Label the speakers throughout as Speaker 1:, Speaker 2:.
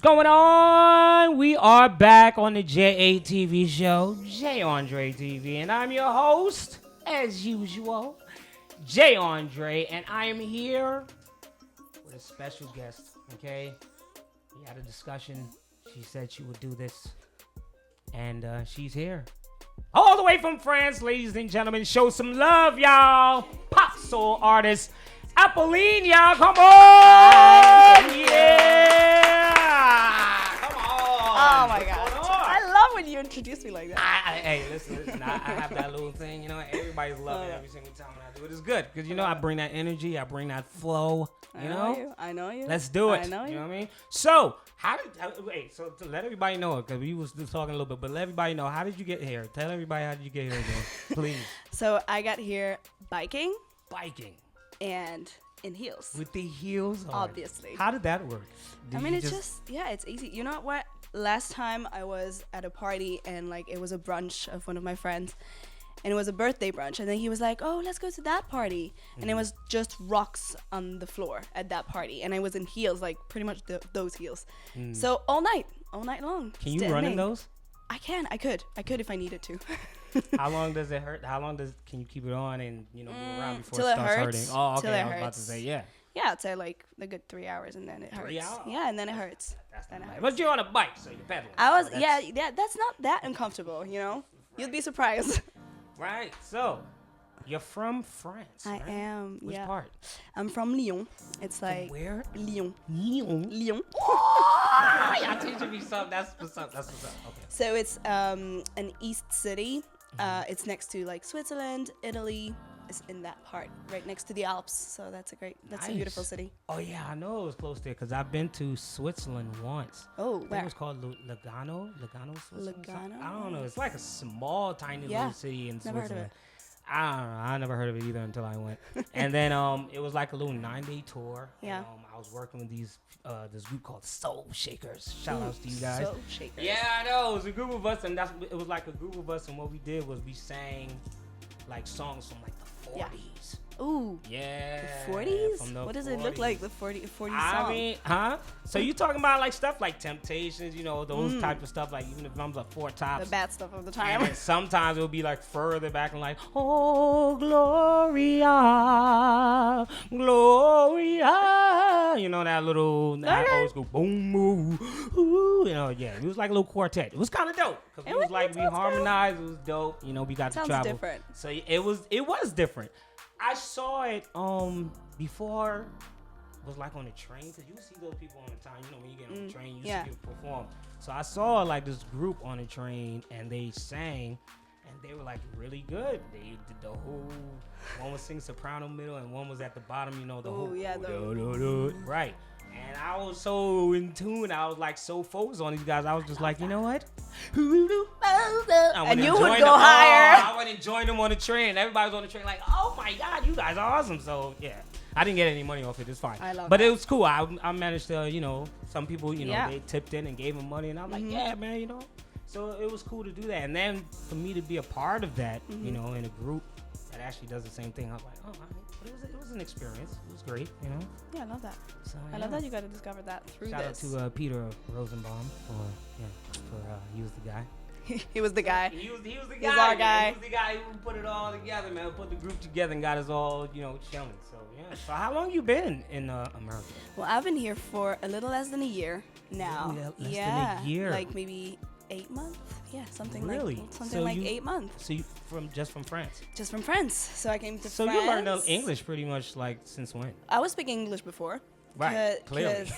Speaker 1: going on? We are back on the JATV Show, J Andre TV, and I'm your host, as usual, J Andre, and I am here with a special guest, okay? We had a discussion. She said she would do this, and she's here. All the way from France, ladies and gentlemen, show some love, y'all. Pop soul artist, Apolline, y'all, come on! Yeah! Come on!
Speaker 2: Oh my God. I love when you introduce me like that.
Speaker 1: Hey, listen, I have that little thing, you know, everybody's loving every single time when I do it. It's good, because, you know, I bring that energy, I bring that flow, you know?
Speaker 2: I know you.
Speaker 1: Let's do it.
Speaker 2: I know you.
Speaker 1: You know what I mean? So, so to let everybody know, because we was just talking a little bit, but let everybody know, how did you get here? Tell everybody, how did you get here again, please.
Speaker 2: So I got here biking
Speaker 1: Biking.
Speaker 2: and in heels.
Speaker 1: With the heels on.
Speaker 2: Obviously.
Speaker 1: How did that work?
Speaker 2: I mean, it's just, it's easy. You know what? Last time I was at a party and like it was a brunch of one of my friends and it was a birthday brunch. And then he was like, oh, let's go to that party. And it was just rocks on the floor at that party. And I was in heels, like pretty much those heels. So all night long.
Speaker 1: Can you run in those?
Speaker 2: I could if I needed to.
Speaker 1: How long does it hurt? Can you keep it on and, you know, move around before
Speaker 2: till
Speaker 1: it
Speaker 2: it
Speaker 1: starts
Speaker 2: hurts.
Speaker 1: hurting? Oh, okay.
Speaker 2: Till it
Speaker 1: I was about to
Speaker 2: hurts.
Speaker 1: say, yeah.
Speaker 2: Yeah, I'd say like a good 3 hours and then it hurts.
Speaker 1: 3 hours?
Speaker 2: Yeah, and then it hurts.
Speaker 1: That's
Speaker 2: then
Speaker 1: not
Speaker 2: it
Speaker 1: bad.
Speaker 2: hurts.
Speaker 1: But you're on a bike, so you're pedaling.
Speaker 2: That's not that uncomfortable, you know? You'd be surprised.
Speaker 1: Right. So, you're from France,
Speaker 2: I
Speaker 1: right?
Speaker 2: am,
Speaker 1: Which
Speaker 2: yeah.
Speaker 1: part?
Speaker 2: I'm from Lyon. It's like
Speaker 1: Where?
Speaker 2: Lyon.
Speaker 1: Lyon. Oh, y'all teaching me something. That's what's up. Okay.
Speaker 2: So it's an east city. It's next to like Switzerland, Italy. It's in that part, right next to the Alps. So that's a beautiful city.
Speaker 1: Oh, yeah, I know it was close there because I've been to Switzerland once.
Speaker 2: Oh,
Speaker 1: I think
Speaker 2: where?
Speaker 1: it was called Lugano, Switzerland.
Speaker 2: Lugano?
Speaker 1: I don't know. It's like a small, tiny little city in
Speaker 2: Never heard of
Speaker 1: Switzerland.
Speaker 2: it.
Speaker 1: I don't know. I never heard of it either until I went. And then it was like a little 9-day tour.
Speaker 2: Yeah.
Speaker 1: And, I was working with this group called Soul Shakers. Shout outs to you guys.
Speaker 2: Soul Shakers.
Speaker 1: Yeah, I know. It was a group of us, and it was like a group of us, and what we did was we sang like songs from like the 40s.
Speaker 2: Ooh.
Speaker 1: Yeah.
Speaker 2: The 40s?
Speaker 1: From the
Speaker 2: What does it
Speaker 1: 40s.
Speaker 2: look like, the 40 song?
Speaker 1: I mean, So you talking about like stuff like Temptations, you know, those type of stuff, like even if I'm like Four Tops.
Speaker 2: The bad stuff of the
Speaker 1: And
Speaker 2: time.
Speaker 1: then sometimes it'll be like further back and like, oh, Gloria, Gloria. You know, that old school boom, boom, ooh, you know, yeah. It was like a little quartet. It was kind of dope. Because it was like, we harmonized. It was dope. You know, we got to travel.
Speaker 2: Different.
Speaker 1: So it was different. I saw it before. It was like on the train, because you see those people on the time. You know, when you get on the train, you see people perform. So I saw like this group on the train, and they sang, and they were like really good. They did the whole. One was singing soprano middle, and one was at the bottom. You know, the whole.
Speaker 2: Yeah,
Speaker 1: right. And I was so in tune. I was like so focused on these guys. I was just like, you know what?
Speaker 2: And you would go higher.
Speaker 1: I went and joined them on the train. Everybody was on the train like, oh my God, you guys are awesome. So yeah, I didn't get any money off it. It's fine. But it was cool. I managed to, you know, some people, you know, they tipped in and gave them money, and I'm like, yeah, man, you know. So it was cool to do that. And then for me to be a part of that, you know, in a group that actually does the same thing, I was like, oh, but it was an experience. It was great, you know.
Speaker 2: Yeah, I love that.
Speaker 1: So,
Speaker 2: I love that you got to discover that through
Speaker 1: Shout
Speaker 2: this.
Speaker 1: out to Peter Rosenbaum he was the guy.
Speaker 2: He was the guy.
Speaker 1: He was the guy.
Speaker 2: He's our guy.
Speaker 1: He was the guy who put it all together, man. Put the group together and got us all, you know, chilling. So yeah. So how long you been in America?
Speaker 2: Well, I've been here for a little less than a year now.
Speaker 1: Less than a year.
Speaker 2: Like maybe 8 months. Yeah, something
Speaker 1: really?
Speaker 2: like 8 months.
Speaker 1: So you just from France?
Speaker 2: Just from France. So I came to France.
Speaker 1: So you learned English pretty much like since when?
Speaker 2: I was speaking English before.
Speaker 1: Right, clearly.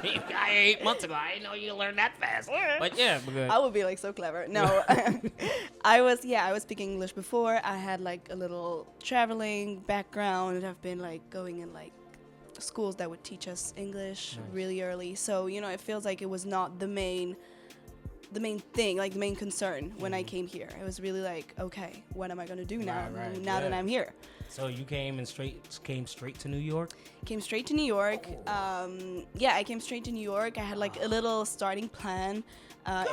Speaker 1: 8 months ago, I didn't know you learned that fast. But yeah,
Speaker 2: I would be like so clever. No, I was speaking English before. I had like a little traveling background. I've been like going in like schools that would teach us English really early. So, you know, it feels like it was not the main the main thing, like the main concern when I came here. It was really like, okay, what am I gonna do now? Now that I'm here.
Speaker 1: So you came straight to New York?
Speaker 2: Came straight to New York. I came straight to New York. I had like a little starting plan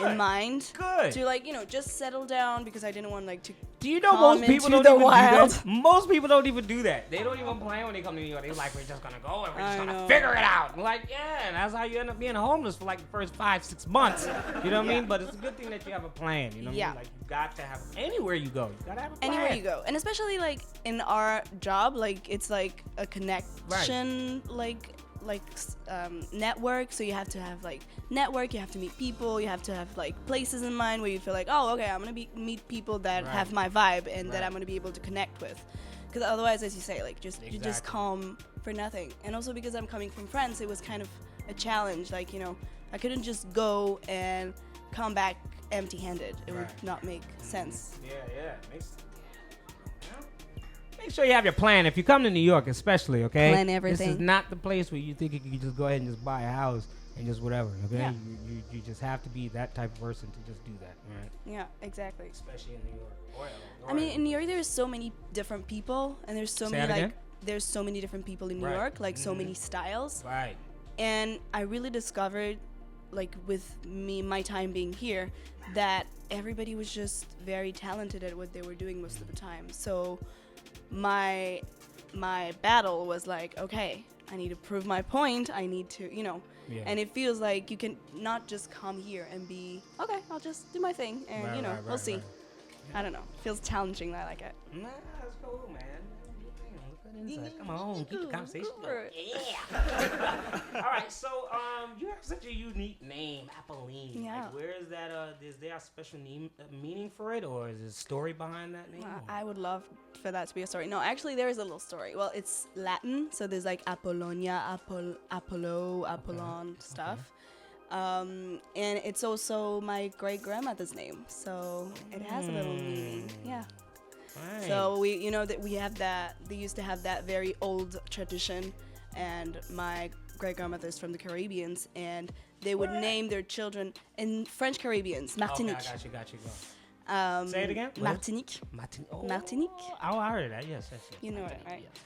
Speaker 2: in mind to like, just settle down because I didn't want like to.
Speaker 1: Do you know most people don't even do that? Most people don't even do that. They don't even plan when they come to New York. They're like, we're just gonna go and we're just gonna figure it out. I'm like, yeah, and that's how you end up being homeless for like the first 5-6 months. You know what I mean? But it's a good thing that you have a plan. You know what I mean? Like you got to have anywhere you go. You gotta have a plan.
Speaker 2: Anywhere you go, and especially like in our job, like it's like a connection, network. So you have to have like network. You have to meet people. You have to have like places in mind where you feel like, oh, okay, I'm gonna meet people that have my vibe and that I'm gonna be able to connect with. Because otherwise, as you say, like you just come for nothing. And also because I'm coming from France, it was kind of a challenge. Like I couldn't just go and come back empty-handed. It would not make sense.
Speaker 1: Yeah, makes sense. Make sure you have your plan. If you come to New York, especially, okay?
Speaker 2: Plan everything.
Speaker 1: This is not the place where you think you can just go ahead and just buy a house and just whatever, okay?
Speaker 2: Yeah.
Speaker 1: You just have to be that type of person to just do that, right?
Speaker 2: Yeah, exactly.
Speaker 1: Especially in New York.
Speaker 2: I mean, in New York, there's so many different people, and there's so there's so many different people in New York, like so many styles.
Speaker 1: Right.
Speaker 2: And I really discovered, like with my time being here, that everybody was just very talented at what they were doing most of the time. So my battle was like, okay, I need to prove my point. I need to, and it feels like you can not just come here and be, okay, I'll just do my thing and, we'll see.
Speaker 1: Right.
Speaker 2: I don't know. It feels challenging. I like it.
Speaker 1: Nah, that's cool, man. Come on, keep the conversation going. Yeah. All right, so you have such a unique name, Apolline.
Speaker 2: Yeah.
Speaker 1: Like, where is that? Is there a special meaning for it, or is there a story behind that name?
Speaker 2: I would love for that to be a story. No, actually, there is a little story. Well, it's Latin, so there's like Apollonia, Apollo, Apollon stuff. And it's also my great grandmother's name, so it has a little meaning. Yeah.
Speaker 1: Right.
Speaker 2: So we have that. They used to have that very old tradition, and my great grandmother's from the Caribbean, and they would name their children in French Caribbeans, Martinique.
Speaker 1: Okay, I got you. Go. Say it again.
Speaker 2: Martinique. Martinique.
Speaker 1: Oh, I heard that. Yes.
Speaker 2: You know it, right? Yes.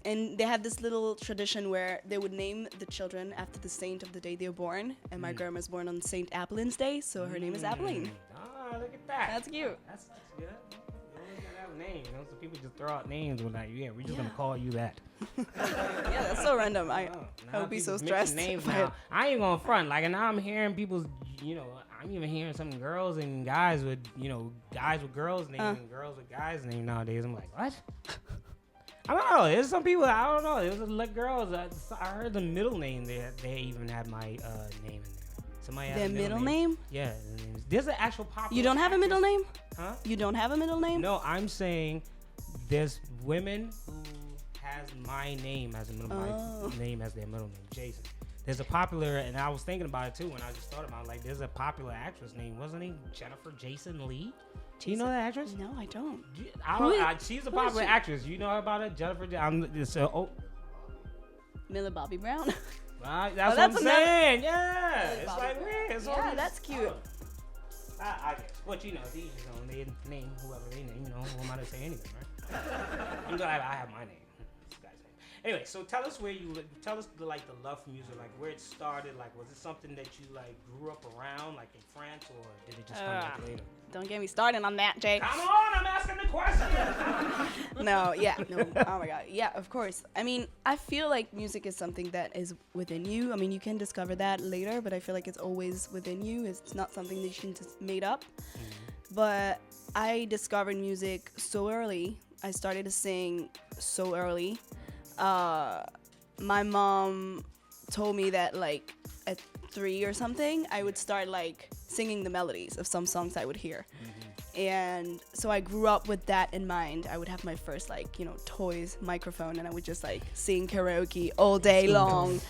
Speaker 2: And they had this little tradition where they would name the children after the saint of the day they were born. And my grandma's born on Saint Apolline's Day, so her name is Apolline.
Speaker 1: Oh, look at that.
Speaker 2: That's cute.
Speaker 1: That's good. Name, so people just throw out names when like, we're just gonna call you that.
Speaker 2: Yeah, that's so random. I would be so stressed.
Speaker 1: Names now. I ain't gonna front. Like, and now I'm hearing people's, I'm even hearing some girls and guys with, guys with girls' names and girls with guys' names nowadays. I'm like, what? I don't know. There's some people, I don't know. There's like girls. I heard the middle name. They even had my name in there. Somebody has
Speaker 2: their middle name?
Speaker 1: Yeah. There's an actual popular.
Speaker 2: You don't have a middle name?
Speaker 1: Huh?
Speaker 2: You don't have a middle name?
Speaker 1: No, I'm saying there's women who has my name as a middle my name as their middle name, Jason. There's a popular, and I was thinking about it too when I just thought about it, like there's a popular actress name, wasn't it Jennifer Jason Leigh? Do you know that actress?
Speaker 2: No, I don't.
Speaker 1: She's a popular actress. You know about it, Jennifer?
Speaker 2: Millie Bobby Brown.
Speaker 1: That's what I'm saying. Yeah, it's like weird.
Speaker 2: Yeah, that's cute.
Speaker 1: I guess. But they name whoever they name. Who am I to say anything, right? I'm glad I have my name. This guy's name. Anyway, so tell us the love for music, like where it started. Like, was it something that you like grew up around, like in France, or did it just come back later?
Speaker 2: Don't get me started on that, Jay.
Speaker 1: Come on, I'm asking the question.
Speaker 2: No. Oh my God. Yeah, of course. I mean, I feel like music is something that is within you. I mean, you can discover that later, but I feel like it's always within you. It's not something that you can just made up. But I discovered music so early. I started to sing so early. My mom told me that like at 3 or something, I would start like singing the melodies of some songs I would hear. And so I grew up with that in mind. I would have my first toys microphone, and I would just like sing karaoke all day long.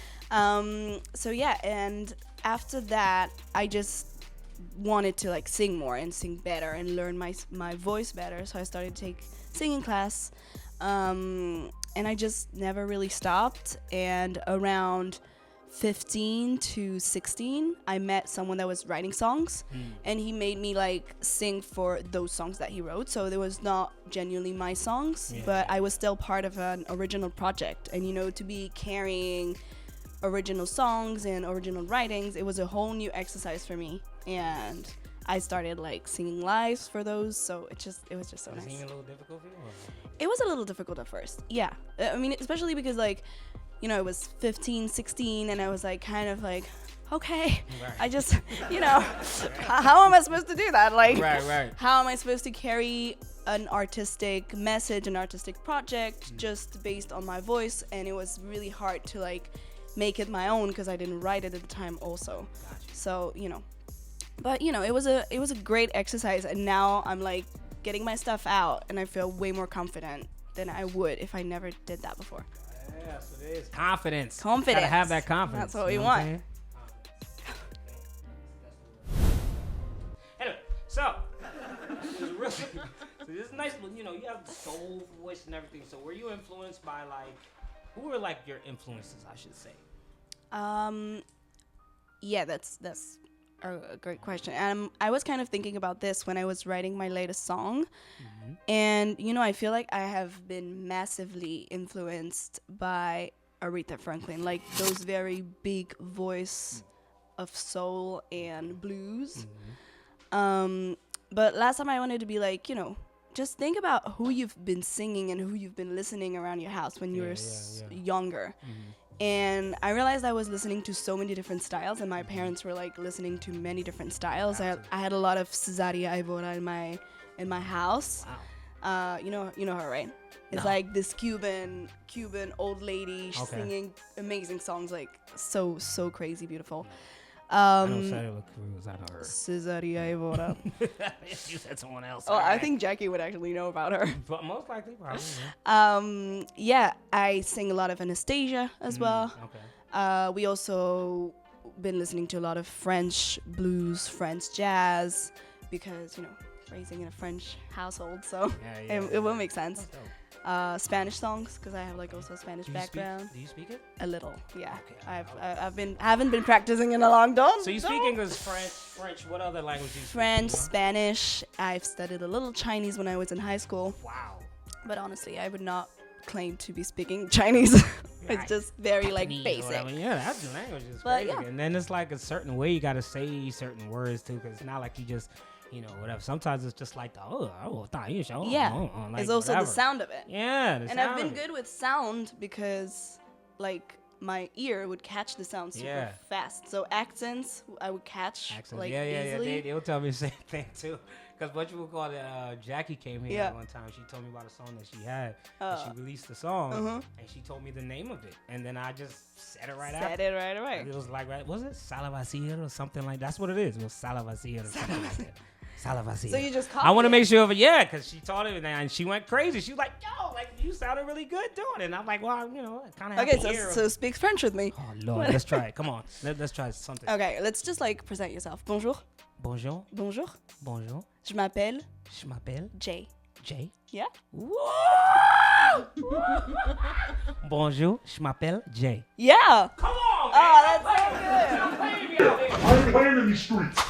Speaker 2: So yeah, and after that, I just wanted to like sing more and sing better and learn my voice better. So I started to take singing class, and I just never really stopped. And around 15 to 16, I met someone that was writing songs, and he made me like sing for those songs that he wrote. So there was not genuinely my songs, but I was still part of an original project. And to be carrying original songs and original writings, it was a whole new exercise for me. And I started like singing lives for those, so it was just so nice.
Speaker 1: Was singing a little difficult for you?
Speaker 2: It was a little difficult at first, yeah. I mean, especially because like, it was 15, 16, and I was like kind of like, okay, right. I just, how am I supposed to do that? Like,
Speaker 1: right.
Speaker 2: How am I supposed to carry an artistic message, an artistic project just based on my voice? And it was really hard to like make it my own because I didn't write it at the time also.
Speaker 1: Gotcha.
Speaker 2: So, but it was a great exercise, and now I'm like getting my stuff out, and I feel way more confident than I would if I never did that before.
Speaker 1: Yes, it is. Confidence.
Speaker 2: Confidence.
Speaker 1: Gotta have that confidence.
Speaker 2: That's what we want.
Speaker 1: Anyway, so this is nice. You have the soul voice and everything. So were you influenced by who were like your influences? I should say.
Speaker 2: Yeah, that's a great question. I was kind of thinking about this when I was writing my latest song. And, I feel like I have been massively influenced by Aretha Franklin, like those very big voice of soul and blues. But last time I wanted to be like, just think about who you've been singing and who you've been listening around your house when you were younger. And I realized I was listening to so many different styles, and my parents were like listening to many different styles. I had a lot of Cesaria Evora in my house.
Speaker 1: Wow.
Speaker 2: You know her, right? It's like this Cuban old lady singing amazing songs, like so crazy beautiful.
Speaker 1: I know Celia Cruz. I know her.
Speaker 2: Cesaria Evora.
Speaker 1: You said someone else.
Speaker 2: Oh, right. I think Jackie would actually know about her.
Speaker 1: But most likely, probably.
Speaker 2: Yeah, I sing a lot of Anastasia as well.
Speaker 1: Okay.
Speaker 2: We also been listening to a lot of French blues, French jazz, because raising in a French household, so it will make sense. Spanish songs, because I have like also a Spanish background.
Speaker 1: Do you speak it?
Speaker 2: A little, yeah.
Speaker 1: Okay.
Speaker 2: Haven't been practicing in a long time.
Speaker 1: So you speak English, French. What other languages?
Speaker 2: French, Spanish. I've studied a little Chinese when I was in high school.
Speaker 1: Wow.
Speaker 2: But honestly, I would not claim to be speaking Chinese. It's just very like basic.
Speaker 1: Yeah, that's the language. It's crazy. Yeah. And then it's like a certain way you gotta say certain words too, because it's not like you just. Whatever. Sometimes it's just like
Speaker 2: it's also
Speaker 1: whatever.
Speaker 2: the sound of it.
Speaker 1: Yeah,
Speaker 2: and I've been good with sound because, like, my ear would catch the sound super fast. So accents, I would catch like easily.
Speaker 1: They'll tell me the same thing too. Because what you would call it, Jackie came here one time. She told me about a song that she had. And she released the song, and she told me the name of it. And then I just said it right after.
Speaker 2: Said it right away.
Speaker 1: And it was like, was it Salavacir or something like that? That's what it is. It was Salavacir or something like that. Salavacir.
Speaker 2: So you just
Speaker 1: I want to make sure of it, because she taught it, and she went crazy. She was like, yo, like, you sounded really good doing it. And I'm like, well, I kind of have to hear.
Speaker 2: So speak French with me.
Speaker 1: Oh, Lord, let's try it. Come on. Let's try something.
Speaker 2: Okay, let's just, like, present yourself. Bonjour.
Speaker 1: Bonjour.
Speaker 2: Bonjour.
Speaker 1: Bonjour.
Speaker 2: Je m'appelle.
Speaker 1: Jay. Jay?
Speaker 2: Yeah.
Speaker 1: Bonjour, je m'appelle Jay.
Speaker 2: Yeah.
Speaker 1: Come on, man.
Speaker 2: Oh, that's so good.
Speaker 3: I ain't playing in these streets.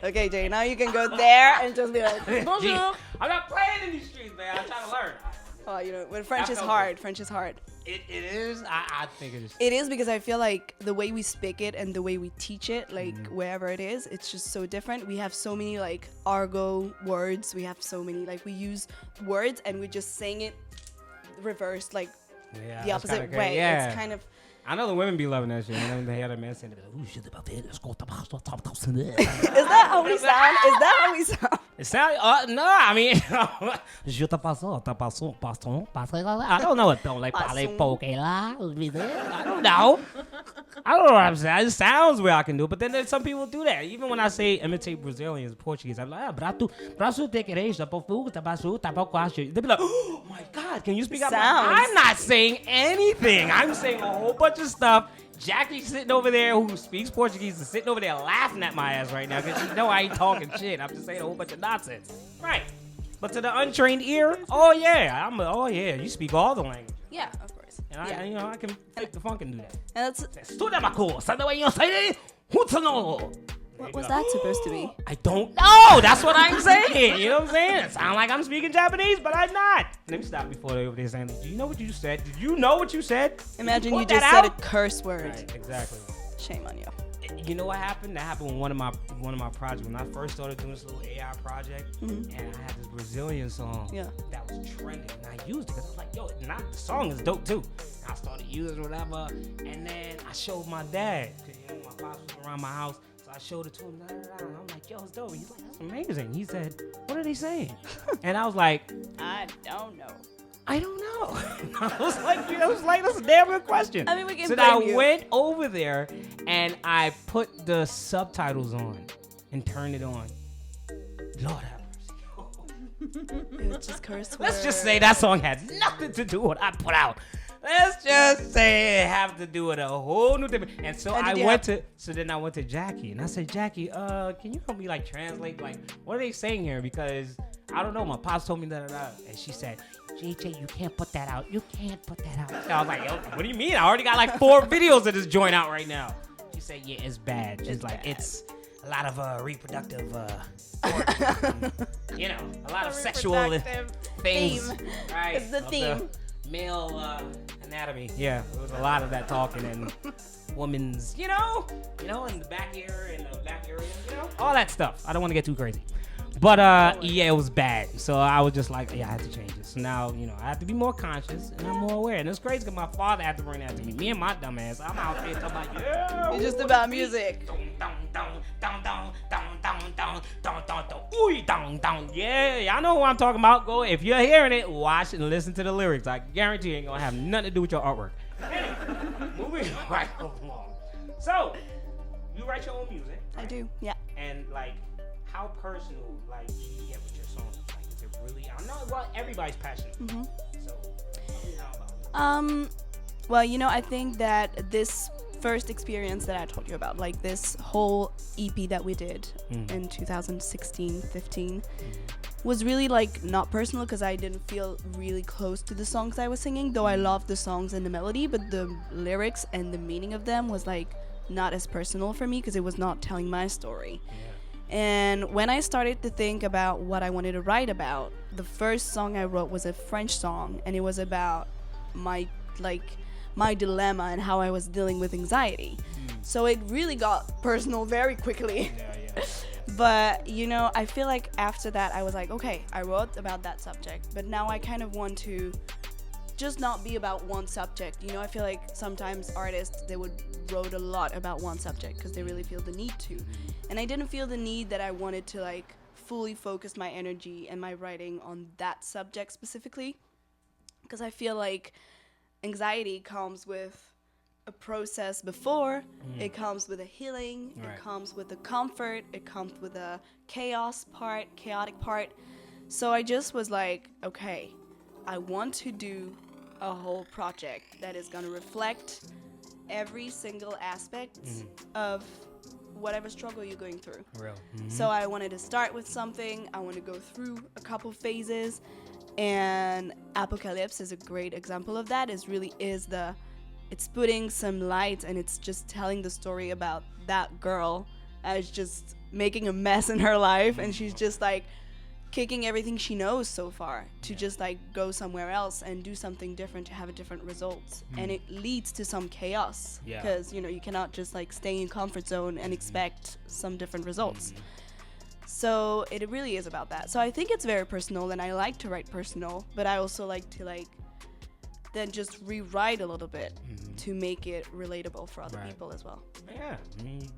Speaker 2: Okay, Jay, now you can go there and just be like, bonjour.
Speaker 1: I'm not playing in these streets, man. I'm trying to learn.
Speaker 2: Oh, when French is hard. French is hard.
Speaker 1: It is? I think it is.
Speaker 2: It is, because I feel like the way we speak it and the way we teach it, like wherever it is, it's just so different. We have so many like argot words. We have so many, like, we use words and we just saying it reversed, like the opposite way.
Speaker 1: Yeah.
Speaker 2: It's kind of.
Speaker 1: I know the women be loving that shit. And then they hear the man saying, "Ooh, shit about that. Let's go."
Speaker 2: Is that how we sound? Is that how we sound?
Speaker 1: It sounds. No, I mean, je te passe, I don't know what don't like parler poke là. I don't know. I don't know what I'm saying. It sounds where I can do it, but then there's some people do that. Even when I say imitate Brazilians, Portuguese, I'm like, braço te queres, they be like, oh my God, can you speak up? I'm not saying anything. I'm saying a whole bunch of stuff. Jackie's sitting over there who speaks Portuguese is sitting over there laughing at my ass right now because she know I ain't talking shit. I'm just saying a whole bunch of nonsense. Right. But to the untrained ear, you speak all the language.
Speaker 2: Yeah, of course.
Speaker 1: And I can fake the funk and do that.
Speaker 2: And that's what was that supposed to be?
Speaker 1: I don't know. That's what I'm saying. You know what I'm saying? It sounds like I'm speaking Japanese, but I'm not. Let me stop before they over there saying, do you know what you said? Did you know what you said?
Speaker 2: Imagine you just said a curse word.
Speaker 1: Right, exactly.
Speaker 2: Shame on you.
Speaker 1: You know what happened? That happened with one of my projects when I first started doing this little AI project, and I had this Brazilian song that was trending, and I used it because I was like, yo, the song is dope too. And I started using whatever, and then I showed my dad because my pops was around my house. So I showed it to him, and I'm like, yo, it's dope. He's like, that's amazing. He said, what are they saying? And I was like,
Speaker 2: I don't know.
Speaker 1: I don't know. I was like, that's a damn good question.
Speaker 2: I mean, we can
Speaker 1: so I went over there, and I put the subtitles on and turned it on. Lord have mercy.
Speaker 2: It was just curse words.
Speaker 1: Let's just say that song has nothing to do with what I put out. Let's just say it have to do with a whole new different. And so then I went to Jackie and I said, Jackie, can you help me like translate like what are they saying here? Because I don't know. My pops told me that. And she said, JJ, you can't put that out. You can't put that out. So I was like, yo, what do you mean? I already got like 4 videos of this joint out right now. She said, yeah, it's bad. She's like, it's a lot of reproductive, a lot of sexual things. Right?
Speaker 2: It's the theme.
Speaker 1: Male anatomy. Yeah, there was a lot of that talking and woman's, in the back ear and the back area, all that stuff. I don't want to get too crazy. But, it was bad. So I was just like, yeah, I have to change it. So now, I have to be more conscious and I'm more aware. And it's crazy because my father had to bring that to me. Me and my dumb ass, I'm out there talking about, yeah.
Speaker 2: It's just about music.
Speaker 1: Yeah, y'all know who I'm talking about. Go, if you're hearing it, watch and listen to the lyrics. I guarantee you ain't going to have nothing to do with your artwork. Moving right along. So, you write your own music. Right?
Speaker 2: I do, yeah.
Speaker 1: And, how personal, do you get with your songs? Is it really? I know, well, everybody's passionate. Mm-hmm. So, how about it?
Speaker 2: Well, I think that this first experience that I told you about, like this whole EP that we did in 2016-15, was really not personal because I didn't feel really close to the songs I was singing, though I loved the songs and the melody, but the lyrics and the meaning of them was not as personal for me because it was not telling my story. Yeah. And when I started to think about what I wanted to write about, the first song I wrote was a French song, and it was about my dilemma and how I was dealing with anxiety. So it really got personal very quickly. Yeah. But, I feel like after that I was like, okay, I wrote about that subject, but now I kind of want to just not be about one subject. I feel like sometimes artists, they would wrote a lot about one subject because they really feel the need to. And I didn't feel the need that I wanted to fully focus my energy and my writing on that subject specifically, because I feel like anxiety comes with a process before, it comes with a healing, it comes with a comfort, it comes with a chaotic part. So I just was like, okay, I want to do a whole project that is going to reflect every single aspect of whatever struggle you're going through. So I wanted to start with something, I want to go through a couple phases, and Apocalypse is a great example of that. It's putting some light, and it's just telling the story about that girl as just making a mess in her life, and she's just kicking everything she knows so far to just go somewhere else and do something different to have a different result. And it leads to some chaos because you cannot just stay in your comfort zone and expect some different results. So it really is about that. So I think it's very personal, and I like to write personal, but I also like to then just rewrite a little bit to make it relatable for other people as well.
Speaker 1: Yeah, I mean,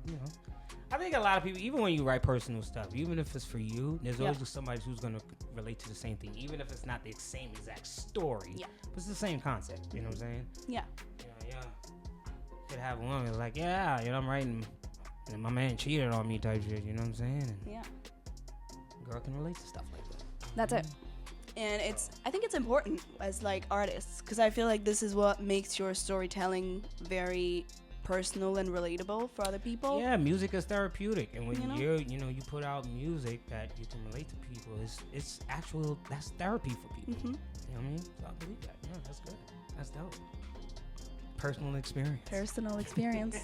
Speaker 1: I think a lot of people, even when you write personal stuff, even if it's for you, there's always somebody who's going to relate to the same thing, even if it's not the same exact story. Yeah. But it's the same concept, you know what I'm saying?
Speaker 2: Yeah.
Speaker 1: Yeah. Could have one that's I'm writing, and my man cheated on me type shit, you know what I'm saying? And girl can relate to stuff like that.
Speaker 2: That's it. And I think it's important as artists, because I feel like this is what makes your storytelling very personal and relatable for other people.
Speaker 1: Yeah, music is therapeutic, and when you put out music that you can relate to people, that's therapy for people. You know what I mean? So I believe that. Yeah, that's good. That's dope. personal experience.
Speaker 2: Personal experience.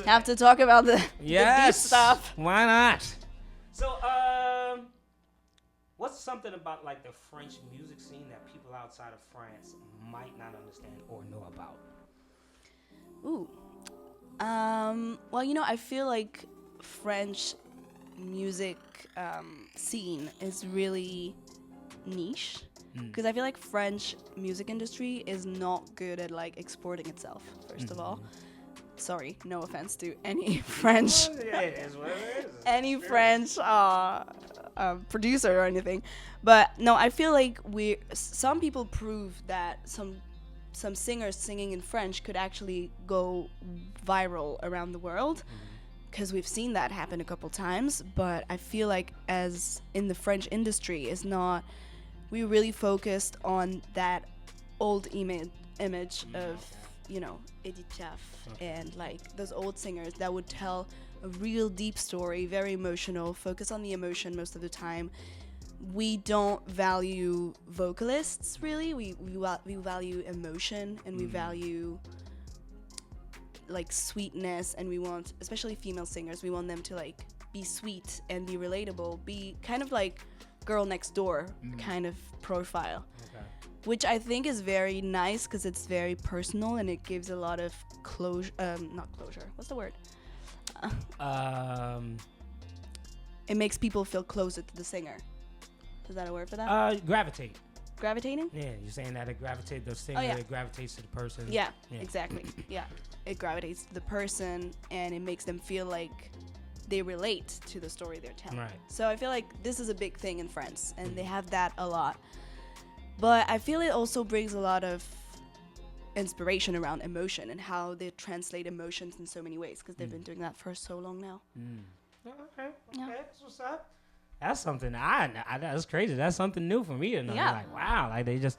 Speaker 2: Have to talk about the deep stuff.
Speaker 1: Why not? So, what's something about like the French music scene that people outside of France might not understand or know about?
Speaker 2: Ooh. Well, I feel like French music scene is really niche because I feel like French music industry is not good at like exporting itself, first of all. Sorry, no offense to any French any French producer or anything, but no, I feel like some people prove that some singers singing in French could actually go viral around the world, because we've seen that happen a couple times. But I feel like as in the French industry is not, we really focused on that old image of Edith Piaf and like those old singers that would tell a real deep story, very emotional, focus on the emotion most of the time. We don't value vocalists really. We value emotion, and we value like sweetness, and we want, especially female singers, we want them to like be sweet and be relatable, be kind of like girl next door kind of profile. Okay. Which I think is very nice because it's very personal and it gives a lot of closure. Not closure. What's the word? It makes people feel closer to the singer. Is that a word for that?
Speaker 1: Gravitate.
Speaker 2: Gravitating?
Speaker 1: Yeah, you're saying that the singer it gravitates to the person.
Speaker 2: Yeah, exactly. Yeah, it gravitates to the person and it makes them feel like they relate to the story they're telling.
Speaker 1: Right.
Speaker 2: So I feel like this is a big thing in France, and they have that a lot. But I feel it also brings a lot of inspiration around emotion and how they translate emotions in so many ways, because they've been doing that for so long now.
Speaker 1: Okay, that's what's up. That's something that's crazy. That's something new for me to know.
Speaker 2: Yeah.
Speaker 1: Like, wow, like they just,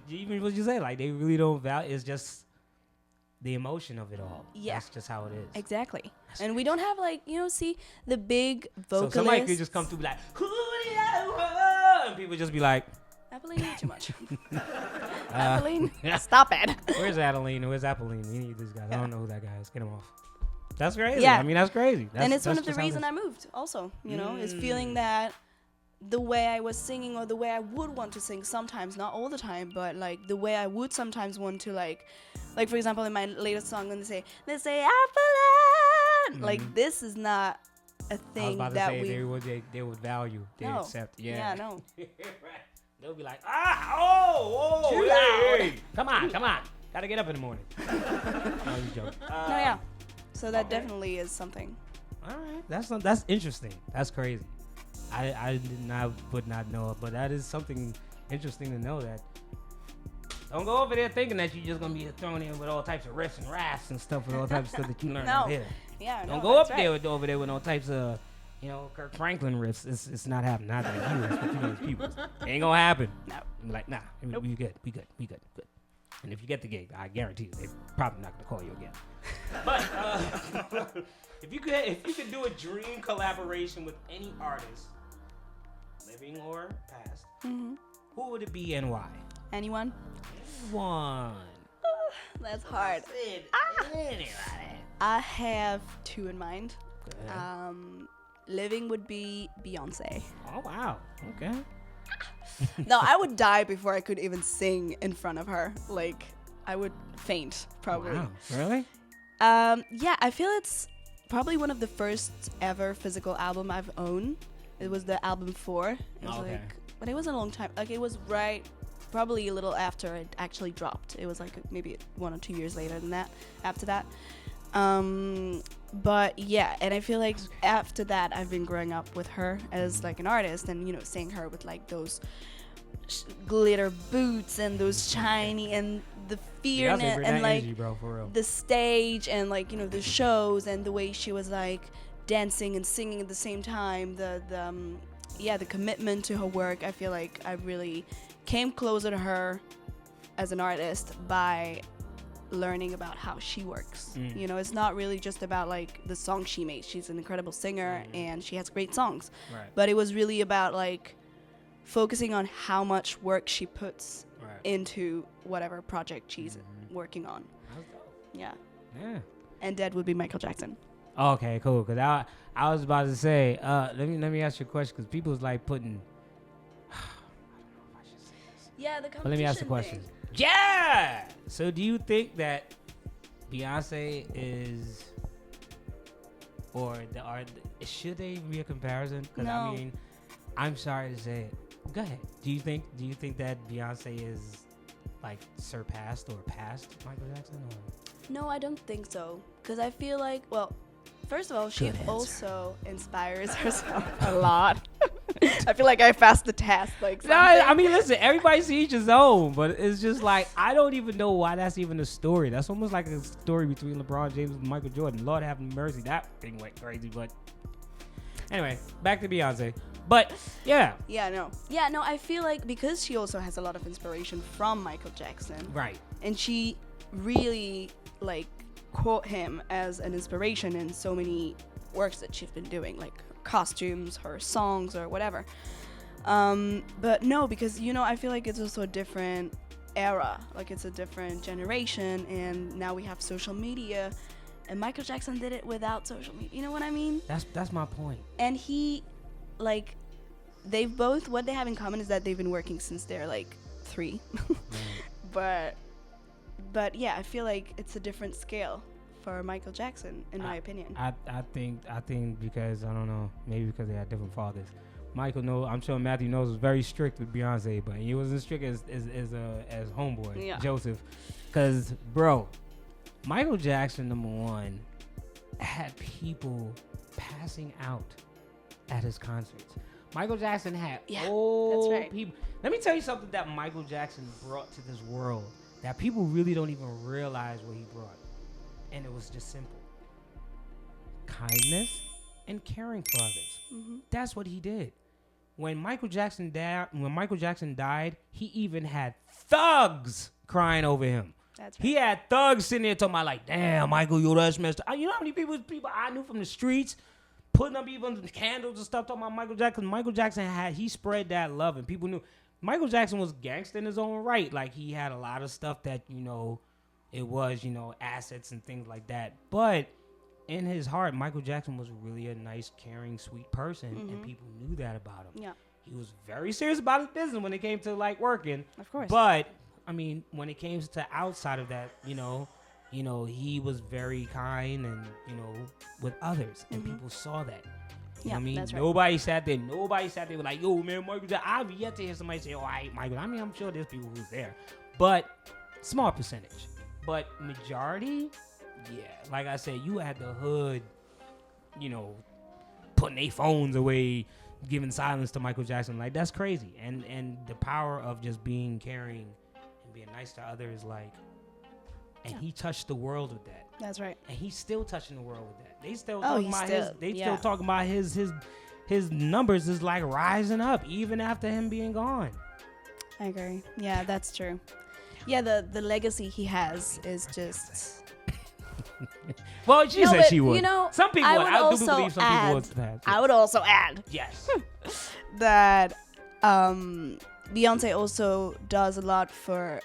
Speaker 1: even what you say, like they really don't value, it's just the emotion of it all.
Speaker 2: Yeah.
Speaker 1: That's just how it is.
Speaker 2: Exactly. And we don't have like, see the big vocalists.
Speaker 1: So somebody could just come through like, and people just be like,
Speaker 2: Apolline, too much. Apolline, stop it.
Speaker 1: Where's Adeline? Where's Apolline? We need these guys. I don't know who that guy is. Get him off. That's crazy.
Speaker 2: Yeah.
Speaker 1: I mean, that's crazy.
Speaker 2: And it's one of the reasons I moved also, is feeling that the way I was singing, or the way I would want to sing sometimes, not all the time, but like the way I would sometimes want to like for example, in my latest song, when they say Apolline, like this is not a thing.
Speaker 1: I was about to
Speaker 2: that
Speaker 1: say they would value, they accept.
Speaker 2: Yeah, no.
Speaker 1: Right. They'll be like, too loud. Hey. Come on. Gotta get up in the morning. No, you joke.
Speaker 2: No, yeah. So that definitely is something.
Speaker 1: All right, that's interesting. That's crazy. I would not know it, but that is something interesting to know. That don't go over there thinking that you're just gonna be thrown in with all types of riffs and raps and stuff, with all types of stuff that you learn out here.
Speaker 2: Yeah,
Speaker 1: don't go up there over there with all types of Kirk Franklin riffs. It's not happening. Not like you, but those people. It ain't gonna happen.
Speaker 2: No.
Speaker 1: I'm like, nah, nope. we good. And if you get the gig, I guarantee you, they're probably not gonna call you again. But if you could do a dream collaboration with any artist, living or past, who would it be and why?
Speaker 2: Anyone? That's hard.
Speaker 1: Anybody.
Speaker 2: I have two in mind. Living would be Beyonce.
Speaker 1: Oh wow. Okay.
Speaker 2: No, I would die before I could even sing in front of her. Like, I would faint, probably.
Speaker 1: Wow. Really?
Speaker 2: Yeah, I feel it's probably one of the first ever physical album I've owned. It was the album 4. It was but it wasn't a long time. Like, it was probably a little after it actually dropped. It was like maybe 1 or 2 years later than that, after that. But yeah, and I feel like after that I've been growing up with her as like an artist, and seeing her with like those glitter boots and those shiny and the fear and like
Speaker 1: energy, bro, for real.
Speaker 2: The stage and like the shows and the way she was like dancing and singing at the same time, the commitment to her work. I feel like I really came closer to her as an artist by learning about how she works. It's not really just about like the song she makes. She's an incredible singer and she has great songs, but it was really about like focusing on how much work she puts into whatever project she's working on. Yeah.
Speaker 1: Yeah.
Speaker 2: And dead would be Michael Jackson.
Speaker 1: Okay, cool. Because I was about to say, let me ask you a question, because people was like putting. I don't know if I should say this.
Speaker 2: Yeah, the competition.
Speaker 1: But let me ask the question. Yeah. So do you think that Beyonce is, should they even be a comparison? Because
Speaker 2: No.
Speaker 1: I mean, I'm sorry to say it. Go ahead. Do you think that Beyonce is like surpassed or passed Michael Jackson? Or?
Speaker 2: No, I don't think so. Because I feel like, well, first of all, she
Speaker 1: Good answer.
Speaker 2: also inspires herself a lot. I feel like I passed the test. Like,
Speaker 1: No, I mean, listen, everybody sees his own, but it's just like, I don't even know why that's even a story. That's almost like a story between LeBron James and Michael Jordan. Lord have mercy, that thing went crazy. But anyway, back to Beyonce. But yeah.
Speaker 2: Yeah, no, I feel like because she also has a lot of inspiration from Michael Jackson.
Speaker 1: Right.
Speaker 2: And she really, like, quote him as an inspiration in so many works that she's been doing, like her costumes, her songs, or whatever. But no, because, I feel like it's also a different era. Like, it's a different generation, and now we have social media, and Michael Jackson did it without social media. You know what I mean?
Speaker 1: That's my point.
Speaker 2: And he, like, they've both, what they have in common is that they've been working since they're like 3. But yeah, I feel like it's a different scale for Michael Jackson, in my opinion.
Speaker 1: I think because, I don't know, maybe because they had different fathers. Michael, I'm sure Matthew knows, was very strict with Beyonce, but he wasn't strict as homeboy,
Speaker 2: Yeah.
Speaker 1: Joseph. Because, bro, Michael Jackson, number one, had people passing out at his concerts. Michael Jackson had old
Speaker 2: that's right.
Speaker 1: people. Let me tell you something that Michael Jackson brought to this world that people really don't even realize what he brought. And it was just simple. Kindness and caring for others.
Speaker 2: Mm-hmm.
Speaker 1: That's what he did. When Michael Jackson died, he even had thugs crying over him.
Speaker 2: That's right.
Speaker 1: He had thugs sitting there talking about, like, damn, Michael, yo, that's messed up. You know how many people I knew from the streets putting up even candles and stuff talking about Michael Jackson? Michael Jackson he spread that love, and people knew. Michael Jackson was gangster in his own right. Like, he had a lot of stuff that, it was, assets and things like that. But in his heart, Michael Jackson was really a nice, caring, sweet person, and people knew that about him.
Speaker 2: Yeah.
Speaker 1: He was very serious about his business when it came to, like, working.
Speaker 2: Of course.
Speaker 1: But, I mean, when it came to outside of that, he was very kind and, with others. And people saw that. You know what I mean?
Speaker 2: That's right.
Speaker 1: Nobody sat there with like, yo, man, Michael Jackson. I've yet to hear somebody say, oh, I hate Michael. I mean, I'm sure there's people who's there. But small percentage. But majority, yeah. Like I said, you had the hood, putting their phones away, giving silence to Michael Jackson. Like, that's crazy. And the power of just being caring and being nice to others, like, and he touched the world with that.
Speaker 2: That's right.
Speaker 1: And he's still touching the world with that. They still
Speaker 2: still
Speaker 1: talking about his numbers is like rising up even after him being gone.
Speaker 2: I agree. Yeah, that's true. Yeah, the legacy he has is just.
Speaker 1: Well, she said she would. Some people
Speaker 2: I
Speaker 1: would.
Speaker 2: would
Speaker 1: I do
Speaker 2: also
Speaker 1: believe some
Speaker 2: add,
Speaker 1: people would pass.
Speaker 2: I would also add
Speaker 1: Yes.
Speaker 2: that Beyonce also does a lot for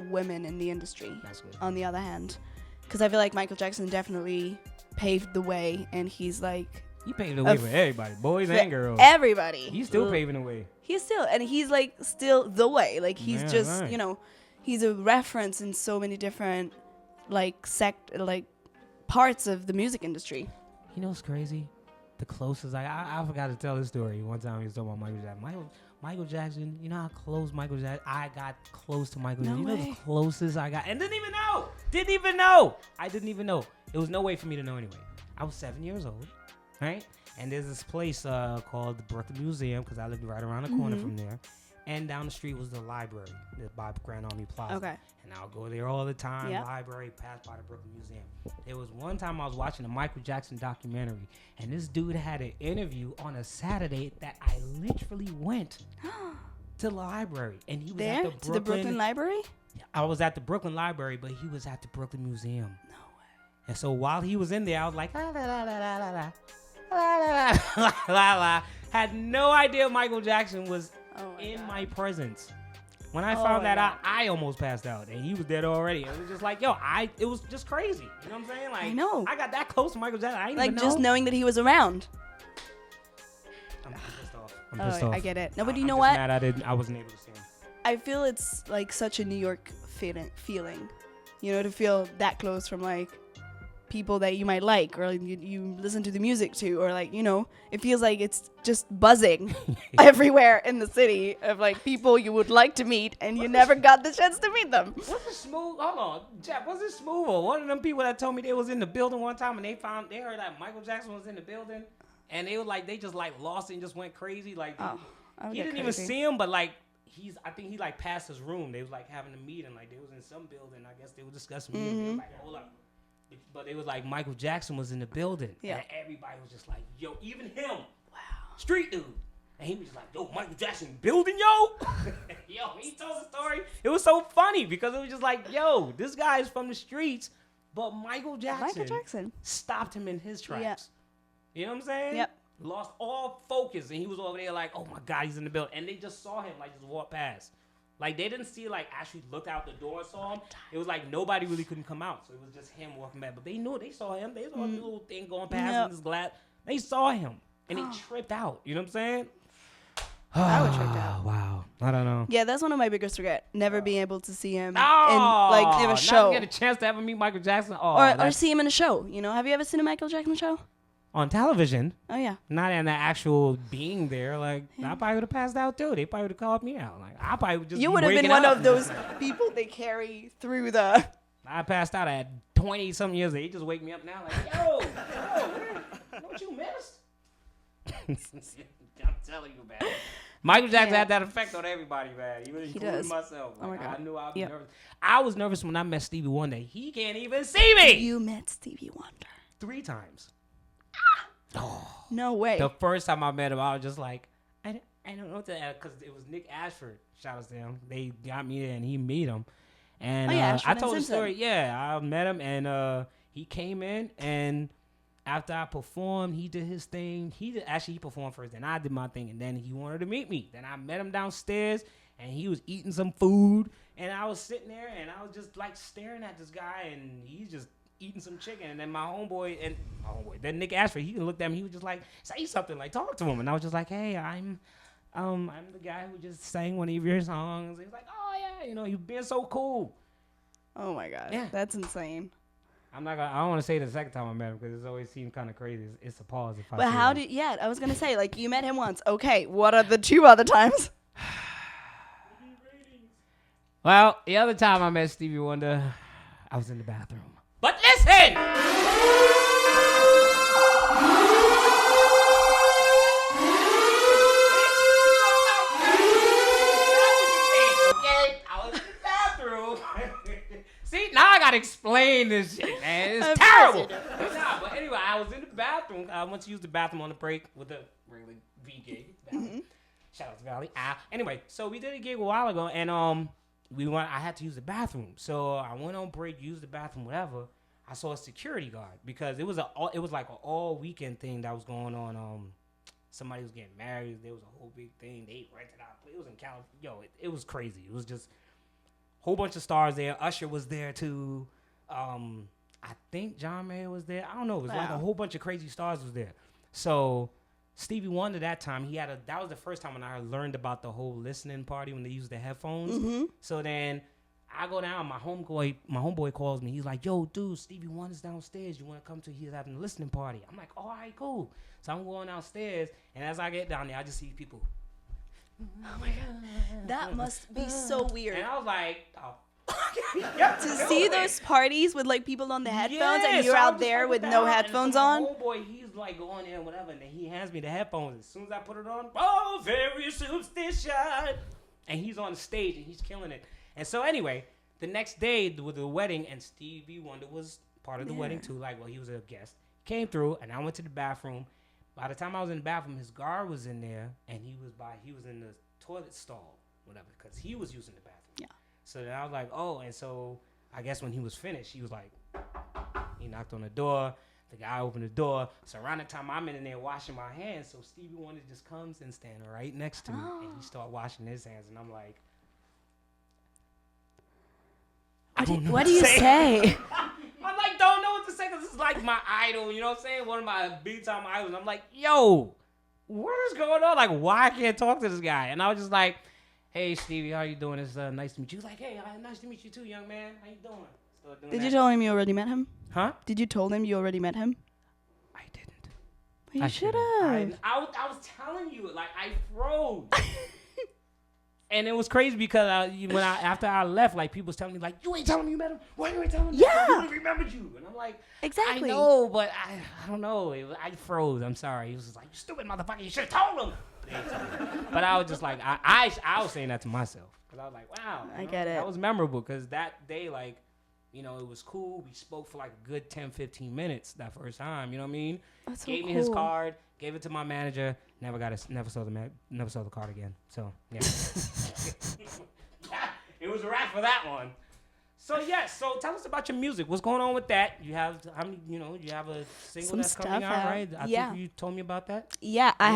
Speaker 2: women in the industry.
Speaker 1: That's good.
Speaker 2: On the other hand, because I feel like Michael Jackson definitely paved the way, and he's like
Speaker 1: He paved the way for everybody, boys and girls.
Speaker 2: everybody.
Speaker 1: He's still paving the way.
Speaker 2: He's like still the way. Like, he's just
Speaker 1: right.
Speaker 2: He's a reference in so many different like parts of the music industry.
Speaker 1: You know what's crazy? The closest I forgot to tell this story. One time he was talking about Michael Jackson. Michael Jackson, you know how close Michael Jackson, I got close to Michael Jackson. You know the closest I got, and didn't even know. I didn't even know. There was no way for me to know anyway. I was 7 years old, right? And there's this place called the Brooklyn Museum, because I lived right around the corner from there. And down the street was the library, by Grand Army Plaza.
Speaker 2: Okay.
Speaker 1: And I'll go there all the time.
Speaker 2: Yep.
Speaker 1: Library, pass by the Brooklyn Museum. There was one time I was watching a Michael Jackson documentary, and this dude had an interview on a Saturday that I literally went to the library. And he was
Speaker 2: There?
Speaker 1: at
Speaker 2: To the Brooklyn Library?
Speaker 1: I was at the Brooklyn Library, but he was at the Brooklyn Museum.
Speaker 2: No way.
Speaker 1: And so while he was in there, I was like, la, la, la, la, la, la, la, la, la, la. Had no idea Michael Jackson was in my presence. When I found that out, I almost passed out, and he was dead already. It was just like, yo, it was just crazy. You know what I'm saying? Like,
Speaker 2: I know.
Speaker 1: I got that close to Michael Jackson. I didn't even know.
Speaker 2: Just knowing that he was around.
Speaker 1: I'm pissed off. I'm pissed off.
Speaker 2: I get it. No, but you know
Speaker 1: I'm
Speaker 2: what?
Speaker 1: just mad I wasn't able to see him.
Speaker 2: I feel it's like such a New York feeling, you know, to feel that close from like people that you might like, or you listen to the music to, or like, you know, it feels like it's just buzzing everywhere in the city of like people you would like to meet and you never got the chance to meet them.
Speaker 1: Was it Smooth? Hold on, Jeff. Was it Smooth or one of them people that told me they was in the building one time and they heard that Michael Jackson was in the building, and they were like, they just like lost it and just went crazy. Like he didn't even see him, but like I think he like passed his room. They was like having a meeting, like they was in some building. I guess they were discussing music. They was like, hold up. But it was like Michael Jackson was in the building. Yeah. And everybody was just like, yo, even him. Wow. Street dude. And he was just like, yo, Michael Jackson building, yo. Yo, he told the story. It was so funny because it was just like, yo, this guy is from the streets, but Michael Jackson stopped him in his tracks. Yep. You know what I'm saying? Yep. Lost all focus, and he was over there like, oh my God, he's in the building. And they just saw him, like, just walk past. Like, they didn't see, like, actually looked out the door and saw him. It was like nobody really couldn't come out. So it was just him walking back. But they knew they saw him. They saw the little thing going past in his glass. They saw him. And he tripped out. You know what I'm saying?
Speaker 2: I would trip out.
Speaker 1: Wow. I don't know.
Speaker 2: Yeah, that's one of my biggest regrets. Never being able to see him in a show.
Speaker 1: Not get a chance to ever meet Michael Jackson.
Speaker 2: Or see him in a show. You know, have you ever seen a Michael Jackson show?
Speaker 1: On television.
Speaker 2: Oh, yeah.
Speaker 1: Not in the actual being there. Like, I probably would have passed out, too. They probably would have called me out. Like, I probably would just
Speaker 2: You would have been one of those people they carry through the...
Speaker 1: I passed out at 20-something years. They just wake me up now like, yo, what you missed? I'm telling you, man. Michael Jackson had that effect on everybody, man. He does. Myself. Like, oh, my God. I knew I was nervous. I was nervous when I met Stevie Wonder. He can't even see me.
Speaker 2: You met Stevie Wonder.
Speaker 1: 3 times.
Speaker 2: Oh, no way.
Speaker 1: The first time I met him, I was just like, I don't know what to add, because it was Nick Ashford. Shout out to him. They got me there, and he met him. And I told the story. Yeah, I met him, and he came in, and after I performed, he did his thing. He performed first, then I did my thing, and then he wanted to meet me. Then I met him downstairs, and he was eating some food, and I was sitting there, and I was just like staring at this guy, and he's just eating some chicken. And then my homeboy, then Nick Ashford, he looked at me. He was just like, say something, like talk to him. And I was just like, hey, I'm the guy who just sang one of your songs. He was like, oh yeah, you know, you've been so cool.
Speaker 2: Oh my God, yeah, that's insane.
Speaker 1: I don't want to say the second time I met him because it's always seemed kind of crazy. It's a pause if I.
Speaker 2: But I was gonna say, like, you met him once. Okay, what are the 2 other times?
Speaker 1: Well, the other time I met Stevie Wonder, I was in the bathroom. But listen! I was in the bathroom. See, now I gotta explain this shit, man. It's terrible. But anyway, I was in the bathroom. I went to use the bathroom on the break with the regular V gig. Shout out to Valley. Anyway, so we did a gig a while ago, and I had to use the bathroom. So I went on break, used the bathroom, whatever. I saw a security guard because it was like an all weekend thing that was going on. Somebody was getting married. There was a whole big thing. They rented out. It was in California. Yo, it was crazy. It was just a whole bunch of stars there. Usher was there too. I think John Mayer was there. I don't know. It was like a whole bunch of crazy stars was there. So Stevie Wonder that time, that was the first time when I learned about the whole listening party when they used the headphones. Mm-hmm. So then I go down, my homeboy calls me. He's like, yo, dude, Stevie Wonder's downstairs. You want to come to? He's having a listening party. I'm like, all right, cool. So I'm going downstairs, and as I get down there, I just see people.
Speaker 2: Oh my God. That must be so weird.
Speaker 1: And I was like, oh.
Speaker 2: To see those parties with like people on the headphones and you're out there with no headphones on.
Speaker 1: Oh boy, he's like going in whatever, and then he hands me the headphones. As soon as I put it on, oh, very superstitious, and he's on the stage and he's killing it. And so anyway, the next day with the wedding, and Stevie Wonder was part of the wedding too. Like, well, he was a guest. Came through, and I went to the bathroom. By the time I was in the bathroom, his guard was in there, and he was in the toilet stall, whatever, because he was using the bathroom. Yeah. So then I was like, oh, and so I guess when he was finished, he was like, he knocked on the door. The guy opened the door. So around the time I'm in there washing my hands, so Stevie Wonder just comes and stands right next to me, and he started washing his hands, and I'm like,
Speaker 2: What do you say?
Speaker 1: I'm like, don't know what to say because it's like my idol, you know what I'm saying? One of my big time idols. I'm like, yo, what is going on? Like, why I can't talk to this guy? And I was just like, hey, Stevie, how you doing? It's nice to meet you. He was like, hey, nice to meet you too, young man. How you doing?
Speaker 2: Did you tell him you already met him?
Speaker 1: Huh?
Speaker 2: Did you tell him you already met him?
Speaker 1: I didn't.
Speaker 2: You should have.
Speaker 1: I was telling you, like, I froze. And it was crazy because after I left, like, people was telling me, like, you ain't telling me you met him? Why you ain't telling me?
Speaker 2: Yeah.
Speaker 1: I really remembered you. And I'm like,
Speaker 2: Exactly.
Speaker 1: I know, but I don't know. I froze. I'm sorry. He was just like, you stupid motherfucker. You should have told him. But I was just like, I was saying that to myself. Because I was like, wow.
Speaker 2: I get it.
Speaker 1: That was memorable because that day, like, you know, it was cool. We spoke for like a good 10, 15 minutes that first time. You know what I mean?
Speaker 2: That's so
Speaker 1: Gave me his card, gave it to my manager. Never saw the card again. So yeah, it was a wrap for that one. So so tell us about your music. What's going on with that? You have how many? You know, you have a single
Speaker 2: Some
Speaker 1: that's coming
Speaker 2: stuff
Speaker 1: out,
Speaker 2: out.
Speaker 1: right? I think you told me about that.
Speaker 2: Yeah, I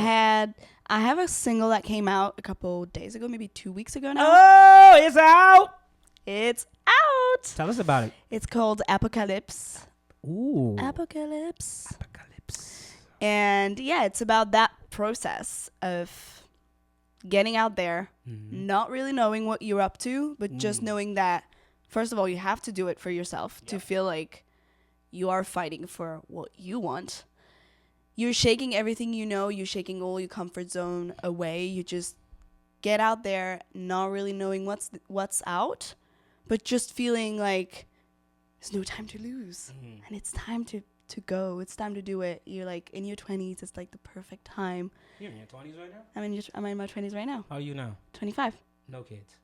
Speaker 2: have a single that came out a couple days ago, maybe 2 weeks ago now.
Speaker 1: Oh, it's out.
Speaker 2: It's out.
Speaker 1: Tell us about it.
Speaker 2: It's called Apocalypse.
Speaker 1: Ooh.
Speaker 2: Apocalypse. And yeah, it's about that process of getting out there, not really knowing what you're up to, but just knowing that, first of all, you have to do it for yourself to feel like you are fighting for what you want. You're shaking everything you know. You're shaking all your comfort zone away. You just get out there, not really knowing what's out, but just feeling like there's no time to lose. And it's time to go. It's time to do it. You're like in your 20s. It's like the perfect time.
Speaker 1: You're in your 20s right now?
Speaker 2: I'm in my 20s right now.
Speaker 1: How are you now?
Speaker 2: 25.
Speaker 1: No kids.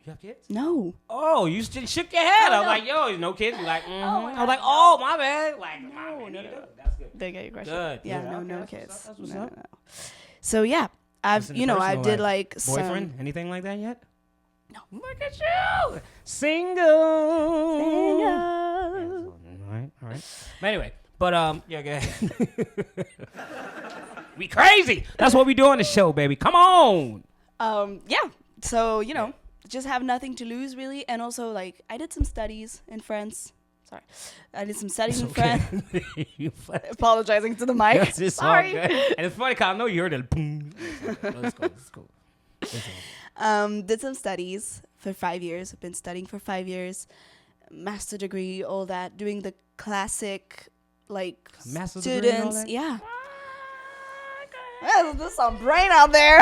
Speaker 1: You have kids?
Speaker 2: No.
Speaker 1: Oh, you shook your head.
Speaker 2: Oh,
Speaker 1: I was
Speaker 2: no.
Speaker 1: like, yo, no kids? You're like,
Speaker 2: my
Speaker 1: I was
Speaker 2: God,
Speaker 1: like,
Speaker 2: no.
Speaker 1: oh, my bad. Like,
Speaker 2: No.
Speaker 1: That's good.
Speaker 2: Did I get your question?
Speaker 1: Good.
Speaker 2: Yeah,
Speaker 1: Okay,
Speaker 2: no
Speaker 1: that's
Speaker 2: kids.
Speaker 1: That's what's
Speaker 2: No.
Speaker 1: up.
Speaker 2: So yeah, I've
Speaker 1: Listen to
Speaker 2: I
Speaker 1: personal
Speaker 2: did
Speaker 1: life.
Speaker 2: like some
Speaker 1: Boyfriend? Anything like that yet?
Speaker 2: No.
Speaker 1: Look at you. Single. Yeah, all right. But anyway, yeah, go ahead. We crazy. That's what we do on the show, baby. Come on.
Speaker 2: Yeah. So, just have nothing to lose really, and also like I did some studies in France. Sorry. I did some studies in France. Apologizing to the mic.
Speaker 1: Yes, it's
Speaker 2: Sorry.
Speaker 1: all good. And it's funny because I know you heard it. Boom. Let's go.
Speaker 2: Did some studies for 5 years. I've been studying for 5 years. Master degree, all that. Doing the classic, like,
Speaker 1: Master's
Speaker 2: students.
Speaker 1: degree and all that?
Speaker 2: Yeah. Well, there's some brain out there.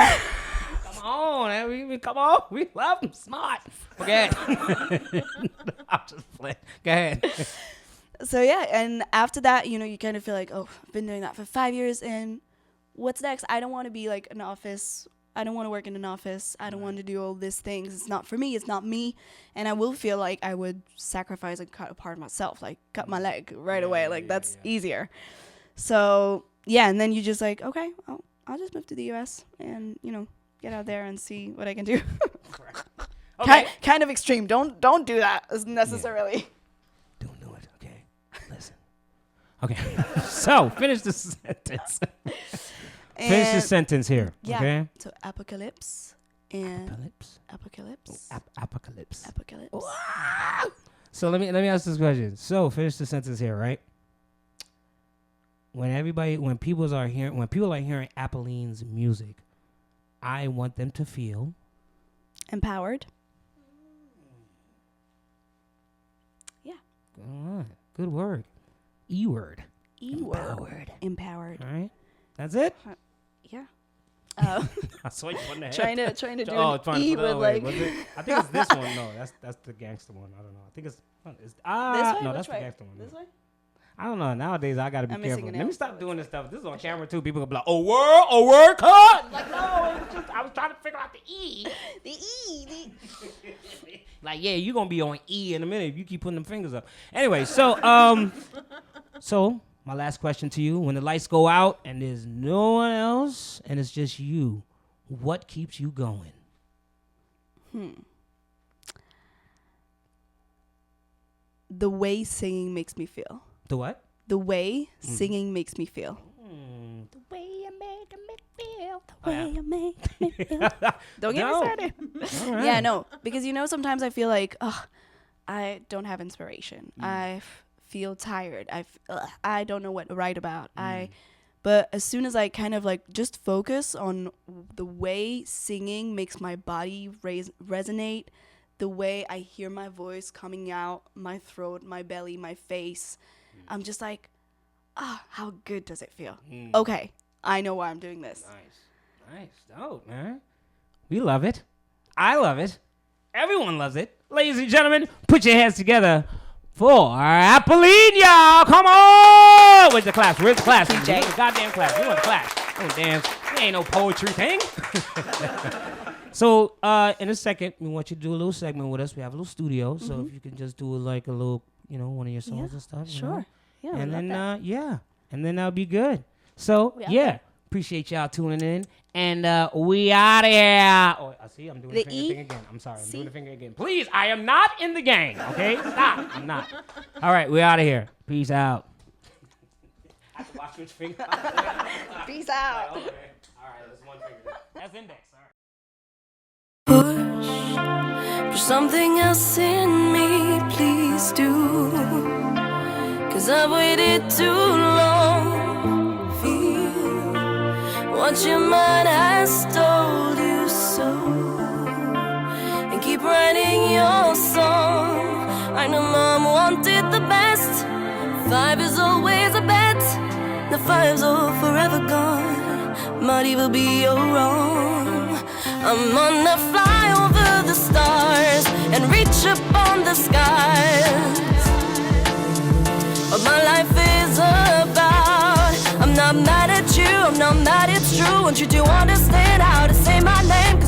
Speaker 1: Come on, come on. We love them smart. Okay. I'm just playing. Go ahead.
Speaker 2: So, yeah. And after that, you kind of feel like, oh, I've been doing that for 5 years. And what's next? I don't want to be like an office. I don't want to work in an office. I don't want to do all these things. It's not for me. It's not me. And I will feel like I would sacrifice and cut a part of myself, like cut my leg right away. Like that's easier. So, yeah. And then you just like, okay, I'll just move to the U.S. and, get out there and see what I can do.
Speaker 1: Okay.
Speaker 2: Kind of extreme. Don't do that necessarily.
Speaker 1: Don't do it. Okay. Listen. Okay. So, finish the sentence. Finish the sentence here.
Speaker 2: Yeah.
Speaker 1: Okay.
Speaker 2: So apocalypse and apocalypse.
Speaker 1: Apocalypse.
Speaker 2: Apocalypse.
Speaker 1: So let me ask this question. So finish the sentence here, right? When people are hearing Apolline's music, I want them to feel
Speaker 2: Empowered. Yeah.
Speaker 1: Good word. E-word.
Speaker 2: Empowered. Empowered.
Speaker 1: All right. That's it?
Speaker 2: Yeah.
Speaker 1: I saw you putting the head.
Speaker 2: Trying to
Speaker 1: trying
Speaker 2: do
Speaker 1: to
Speaker 2: an
Speaker 1: put
Speaker 2: E
Speaker 1: it
Speaker 2: with
Speaker 1: away.
Speaker 2: like
Speaker 1: Was it? I think it's this one. No, that's the gangster one. I don't know. I think it's
Speaker 2: this way.
Speaker 1: no,
Speaker 2: Which
Speaker 1: that's the
Speaker 2: way?
Speaker 1: gangster one.
Speaker 2: This way.
Speaker 1: I don't know. Nowadays, I gotta be
Speaker 2: I'm missing
Speaker 1: careful.
Speaker 2: an
Speaker 1: Let me
Speaker 2: L,
Speaker 1: stop
Speaker 2: so
Speaker 1: doing
Speaker 2: it's
Speaker 1: this stuff. This is on camera too. People gonna be like, "Oh word, cut!" Like, no, it was just I was trying to figure out the E.
Speaker 2: The E.
Speaker 1: Like, yeah, you gonna be on E in a minute if you keep putting them fingers up. Anyway, so my last question to you: when the lights go out and there's no one else and it's just you, what keeps you going?
Speaker 2: The way singing makes me feel.
Speaker 1: The what?
Speaker 2: The way singing makes me feel.
Speaker 1: The way you make me feel.
Speaker 2: The way you make me feel. Don't get me
Speaker 1: No.
Speaker 2: started.
Speaker 1: All right.
Speaker 2: Yeah, no, because sometimes I feel like, I don't have inspiration. I feel tired. I don't know what to write about. But as soon as I kind of like just focus on the way singing makes my body resonate, the way I hear my voice coming out, my throat, my belly, my face, I'm just like, how good does it feel? Okay, I know why I'm doing this.
Speaker 1: Nice. Dope, man. We love it. I love it. Everyone loves it. Ladies and gentlemen, put your hands together for Apolline, y'all. Come on! Where's the class? Where's the class?
Speaker 2: DJ.
Speaker 1: The goddamn class. We want the class. Oh, damn. It ain't no poetry thing. So, in a second, we want you to do a little segment with us. We have a little studio. So, if you can just do like a little, one of your songs and stuff.
Speaker 2: Sure. Yeah,
Speaker 1: and then, and then that'll be good. So, appreciate y'all tuning in. And we out of here. Oh, I see. I'm doing the finger thing again. I'm sorry. I'm doing the finger again. Please, I am not in the gang. Okay? Stop. I'm not. All right. We out of here. Peace out. I have to watch which finger.
Speaker 2: Peace out.
Speaker 1: Okay. All right. That's one finger. That's index.
Speaker 3: Push for something else in me, please do. 'Cause I've waited too long. Feel what your mind has told you so. And keep writing your song. I know mom wanted the best. 5 is always a bet. The 5's all forever gone. Might even be your wrong. I'm gonna fly over the stars and reach up on the skies. What my life is about. I'm not mad at you, I'm not mad, it's true. Want you to understand how to say my name.